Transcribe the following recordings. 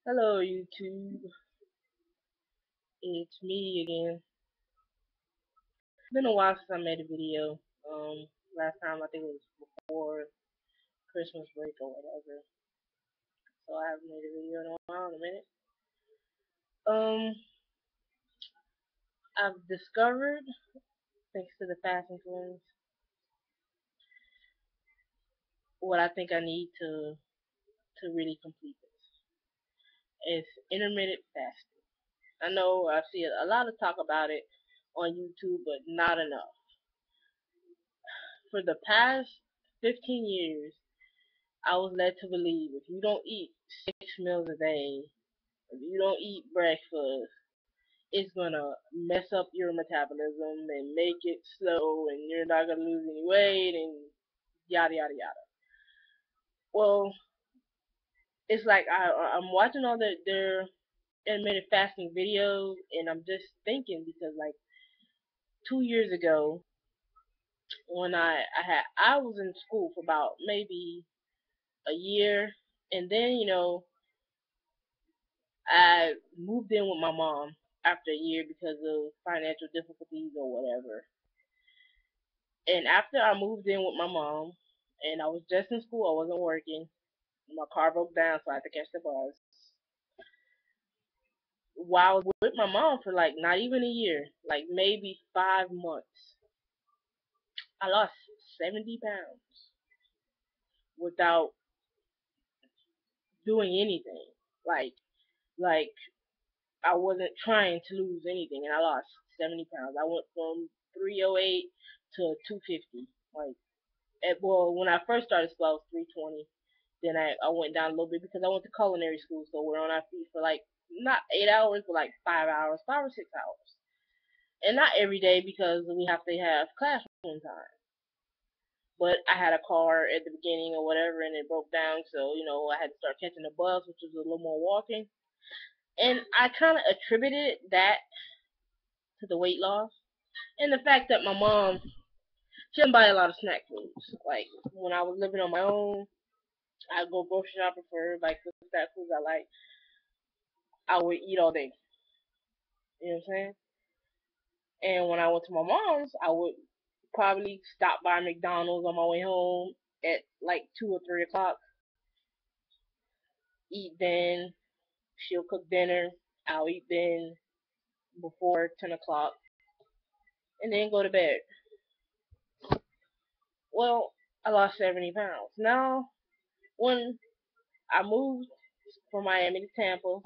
Hello YouTube, it's me again. It's been a while since I made a video. Last time I think it was before Christmas break or whatever. So I haven't made a video in a while, in a minute. Um, I've discovered, thanks to the fasting twins, what I think I need to really complete this. It's intermittent fasting. I know I see a lot of talk about it on YouTube, but not enough. For the past 15 years, I was led to believe if you don't eat 6 meals a day, if you don't eat breakfast, it's gonna mess up your metabolism and make it slow, and you're not gonna lose any weight, and yada yada yada. Well, it's like I'm watching all their intermittent fasting videos, and I'm just thinking because like 2 years ago when I was in school for about maybe a year, and then I moved in with my mom after a year because of financial difficulties or whatever. And after I moved in with my mom, and I was just in school, I wasn't working. My car broke down, so I had to catch the bus. While I was with my mom for like not even a year, like maybe 5 months, I lost 70 pounds without doing anything. Like, like I wasn't trying to lose anything, and I lost 70 pounds. I went from 308 to 250. Like, well, when I first started school, I was 320. Then I went down a little bit because I went to culinary school, so we're on our feet for like not 8 hours, but like 5 hours, 5 or 6 hours, and not every day because we have to have classroom time. But I had a car at the beginning or whatever, and it broke down, so I had to start catching the bus, which was a little more walking. And I kind of attributed that to the weight loss and the fact that my mom she didn't buy a lot of snack foods. Like when I was living on my own, I'd go grocery shopping for like the snack foods I like. I would eat all day. You know what I'm saying? And when I went to my mom's, I would probably stop by McDonald's on my way home at like 2 or 3 o'clock. Eat then. She'll cook dinner. I'll eat then before 10 o'clock, and then go to bed. Well, I lost 70 pounds. Now, when I moved from Miami to Tampa,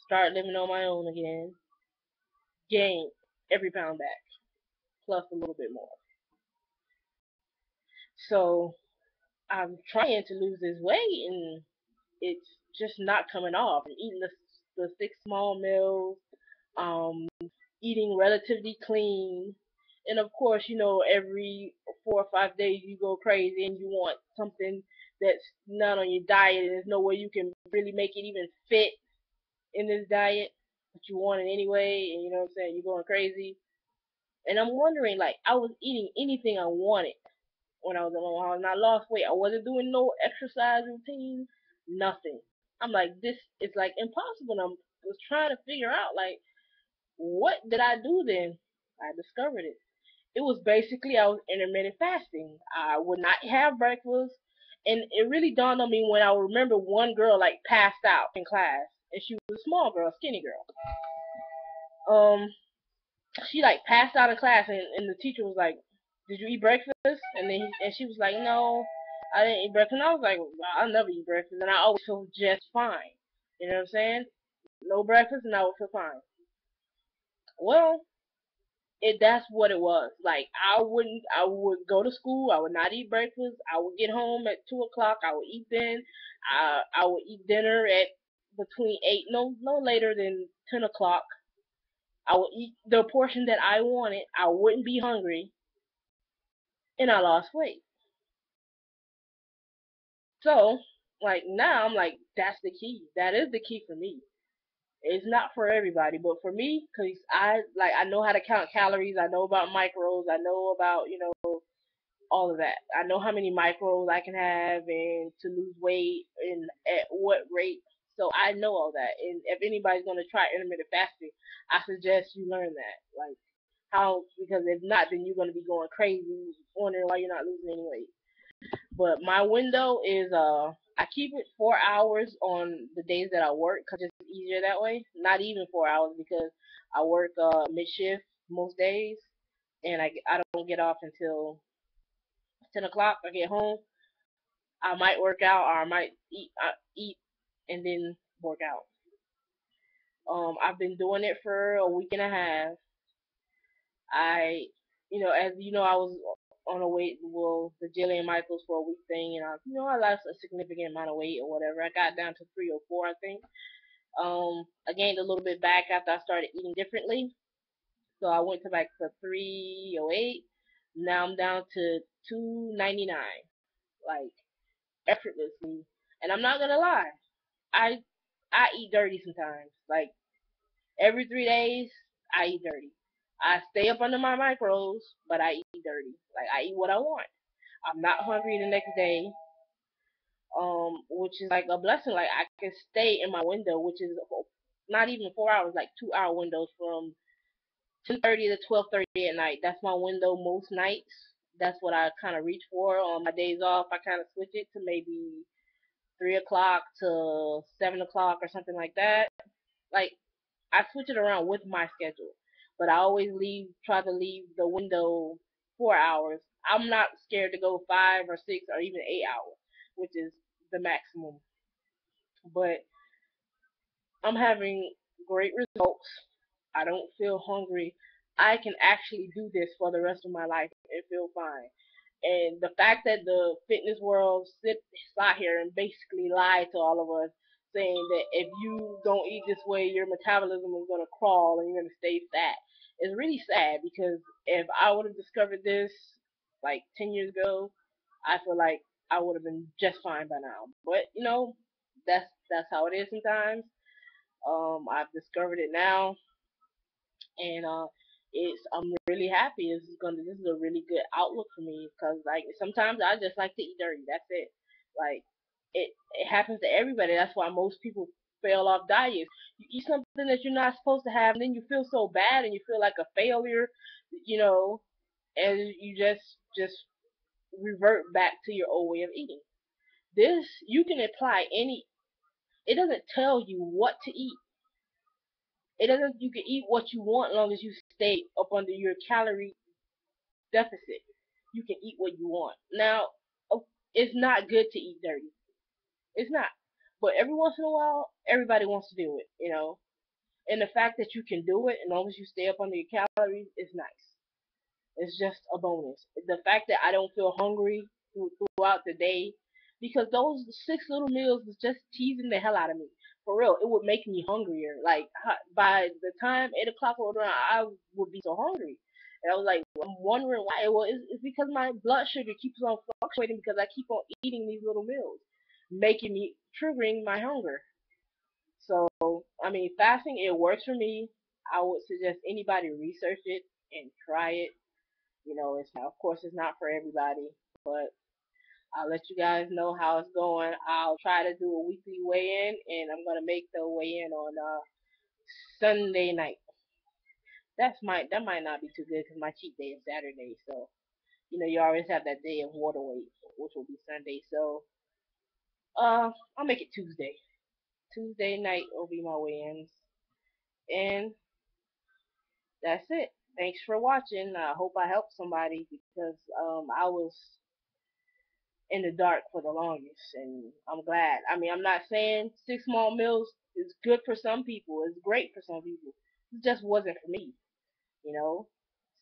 started living on my own again, gained every pound back, plus a little bit more. So I'm trying to lose this weight, and it's just not coming off. I'm eating the 6 small meals, um, eating relatively clean, and of course, every 4 or 5 days you go crazy and you want something that's not on your diet, and there's no way you can really make it even fit in this diet, but you want it anyway, and you know what I'm saying, you're going crazy. And I'm wondering, like, I was eating anything I wanted when I was alone, and I lost weight. I wasn't doing no exercise routine, nothing. I'm like, this is like impossible. And I was trying to figure out, like, what did I do then? I discovered it. It was basically I was intermittent fasting. I would not have breakfast, and it really dawned on me when I remember one girl like passed out in class, and she was a small girl, skinny girl. Um, she like passed out of class, and the teacher was like, "Did you eat breakfast?" And she was like, "No, I didn't eat breakfast." And I was like, well, "I'll never eat breakfast, and I always feel just fine." You know what I'm saying? No breakfast, and I would feel fine. Well, that's what it was. Like I would go to school. I would not eat breakfast. I would get home at 2 o'clock. I would eat then. I would eat dinner at between eight, no later than 10 o'clock. I would eat the portion that I wanted. I wouldn't be hungry, and I lost weight. So, like now, I'm like, that's the key. That is the key for me. It's not for everybody, but for me, cause I know how to count calories. I know about micros. I know about all of that. I know how many micros I can have and to lose weight and at what rate. So I know all that. And if anybody's gonna try intermittent fasting, I suggest you learn that. Like how, because if not, then you're gonna be going crazy, wondering why you're not losing any weight. But my window is I keep it 4 hours on the days that I work because it's easier that way. Not even 4 hours because I work mid shift most days, and I don't get off until 10 o'clock. I get home. I might work out or I might eat and then work out. I've been doing it for a week and a half. I, as you know, I was on a weight, well, the Jillian Michaels for a week thing, and I lost a significant amount of weight or whatever. I got down to 304, I think. I gained a little bit back after I started eating differently, so I went to like the 308. Now I'm down to 299, like effortlessly. And I'm not gonna lie, I I eat dirty sometimes. Like every 3 days, I eat dirty. I stay up under my macros, but I eat dirty. Like I eat what I want. I'm not hungry the next day, which is like a blessing. Like I can stay in my window, which is not even 4 hours, like 2 hour windows from 10:30 to 12:30 at night. That's my window most nights. That's what I kind of reach for on my days off. I kind of switch it to maybe 3 o'clock to 7 o'clock or something like that. Like I switch it around with my schedule, but I always try to leave the window 4 hours. I'm not scared to go 5 or 6 or even 8 hours, which is the maximum. But I'm having great results. I don't feel hungry. I can actually do this for the rest of my life and feel fine. And the fact that the fitness world sat here and basically lied to all of us, saying that if you don't eat this way, your metabolism is going to crawl and you're going to stay fat, is really sad because if I would have discovered this like 10 years ago, I feel like I would have been just fine by now. But that's how it is sometimes. I've discovered it now, and I'm really happy. This is a really good outlook for me because like sometimes I just like to eat dirty. That's it. Like it happens to everybody. That's why most people fail off diets. You eat something that you're not supposed to have, and then you feel so bad and you feel like a failure, you know, and you just revert back to your old way of eating. This you can apply any. It doesn't tell you what to eat. It doesn't. You can eat what you want as long as you stay up under your calorie deficit. You can eat what you want. Now, it's not good to eat dirty. It's not. But every once in a while, everybody wants to do it. And the fact that you can do it as long as you stay up under your calories is nice. It's just a bonus. The fact that I don't feel hungry throughout the day, because those six little meals was just teasing the hell out of me. For real, it would make me hungrier. Like by the time 8 o'clock rolled around, I would be so hungry. And I was like, I'm wondering why. Well, it's because my blood sugar keeps on fluctuating because I keep on eating these little meals, making me triggering my hunger. So I mean, fasting it works for me. I would suggest anybody research it and try it. It's not, of course, it's not for everybody, but I'll let you guys know how it's going. I'll try to do a weekly weigh-in, and I'm gonna make the weigh-in on Sunday night. That might not be too good because my cheat day is Saturday, so you always have that day of water weight, which will be Sunday. So I'll make it Tuesday. Tuesday night will be my weigh-ins, and that's it. Thanks for watching. I hope I helped somebody because I was in the dark for the longest, and I'm glad. I mean, I'm not saying six small meals is good for some people. It's great for some people. It just wasn't for me, you know.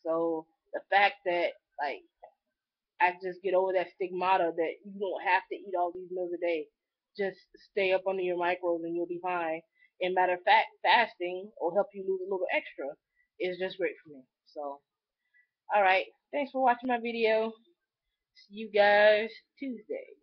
So the fact that like I just get over that stigmata that you don't have to eat all these meals a day. Just stay up under your macros and you'll be fine. And matter of fact, fasting will help you lose a little extra. Is just great for me. So, all right. Thanks for watching my video. See you guys Tuesday.